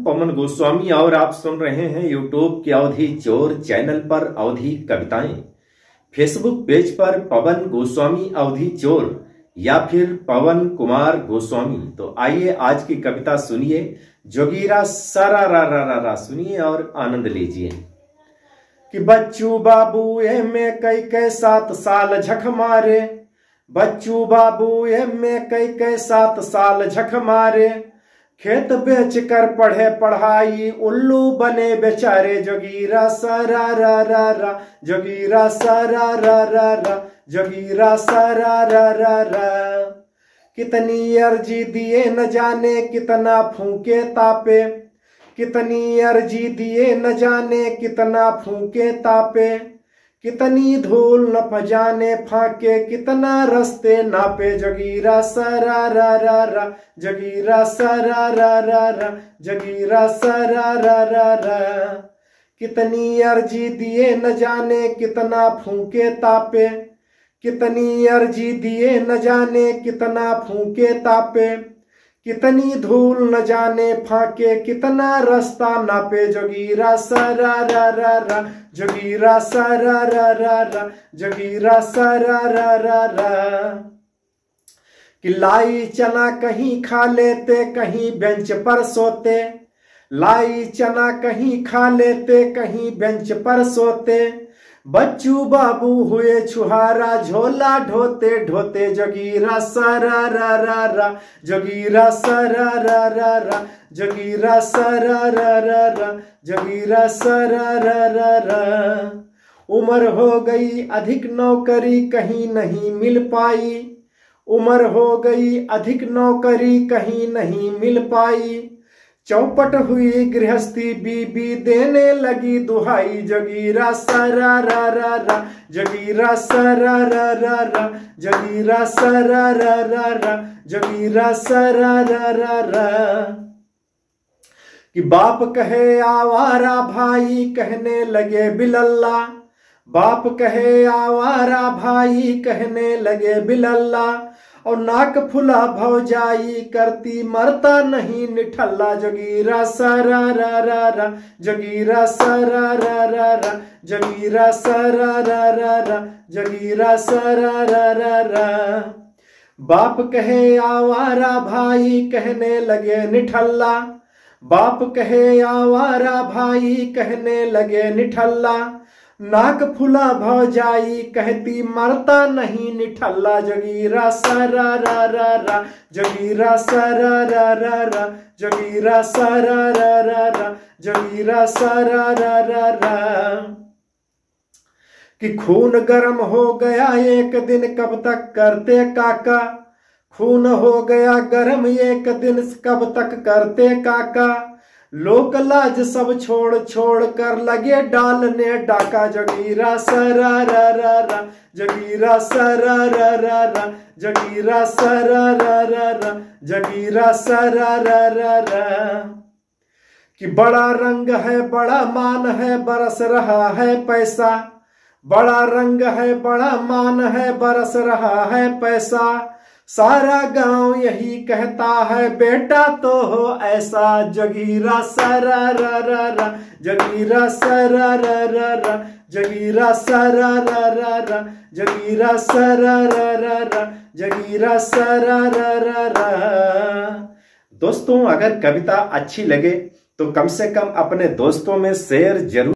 पवन गोस्वामी और आप सुन रहे हैं यूट्यूब के अवधि चोर चैनल पर अवधि कविताएं। फेसबुक पेज पर पवन गोस्वामी अवधि चोर या फिर पवन कुमार गोस्वामी। तो आइए आज की कविता सुनिए। जोगीरा सारा रा रा रा रा सुनिए और आनंद लीजिए। कि बच्चू बाबू में कई 7 साल झक मारे, बच्चू बाबू में कई 7 साल झक मारे। खेत बेच कर पढ़े पढ़ाई, उल्लू बने बेचारे। जोगीरा सारा रा रा रा, जोगीरा सारा रा रा रा, जोगीरा सारा रा रा रा। कितनी अर्जी दिए न जाने कितना फूके तापे, कितनी अर्जी दिए न जाने कितना फूके तापे। कितनी धूल न पजाने फाके, कितना रस्ते नापे। जोगीरा सारा रा रा रा, जोगीरा सारा रा रा रा, जोगीरा सारा रा रा रा। कितनी अर्जी दिए न जाने कितना फूके तापे, कितनी अर्जी दिए न जाने कितना फूके तापे। कितनी धूल न जाने फाके, कितना रास्ता नापे। जोगीरा सारा रा रा रा, जोगीरा सारा रा रा रा, जोगीरा सारा रा रा रा। कि लाई चना कहीं खा लेते कहीं बेंच पर सोते, लाई चना कहीं खा लेते कहीं बेंच पर सोते। बच्चू बाबू हुए छुहारा, झोला ढोते ढोते। जोगीरा सारा रा रा रा, जोगीरा सारा रा रा रा, जोगीरा सारा रा रा रा, जोगीरा सारा रा रा रा। उम्र हो गई अधिक नौकरी कहीं नहीं मिल पाई, उम्र हो गई अधिक नौकरी कहीं नहीं मिल पाई। चौपट हुई गृहस्थी बीबी देने लगी दुहाई। जोगीरा सारा रा रा रा, जोगीरा सारा रा रा रा, जोगीरा सारा रा रा रा, जोगीरा सारा रा रा रा। कि बाप कहे आवारा भाई कहने लगे बिलल्ला, बाप कहे आवारा भाई कहने लगे बिलल्ला। और नाक फुला भौजाई करती मरता नहीं निठल्ला। जोगीरा सारा रा रा रा, जोगीरा सारा रा रा रा, जोगीरा सारा रा रा रा, जोगीरा सारा रा रा रा। बाप कहे आवारा भाई कहने लगे निठल्ला, बाप कहे आवारा भाई कहने लगे निठल्ला। नाक फुला भौजाई कहती मरता नहीं निठल्ला। जोगीरा सारा रा रा रा, जोगीरा सारा रा रा रा, जोगीरा सारा रा रा रा, जोगीरा सारा रा रा रा। कि खून गर्म हो गया एक दिन कब तक करते काका, खून हो गया गर्म एक दिन कब तक करते काका। लोक लाज सब छोड़ छोड़ कर लगे डालने डाका। जोगीरा सारा रा रा रा, जोगीरा सारा रा रा रा, जोगीरा सारा रा रा रा, जोगीरा सारा रा रा रा। कि बड़ा रंग है बड़ा मान है बरस रहा है पैसा, बड़ा रंग है बड़ा मान है बरस रहा है पैसा। सारा गांव यही कहता है बेटा तो हो ऐसा। जोगीरा सारा रा रा रा, जोगीरा सारा रा रा रा, जोगीरा सारा रा रा रा, जोगीरा सारा रा रा रा, जोगीरा सारा रा रा रा। दोस्तों, अगर कविता अच्छी लगे तो कम से कम अपने दोस्तों में शेयर जरूर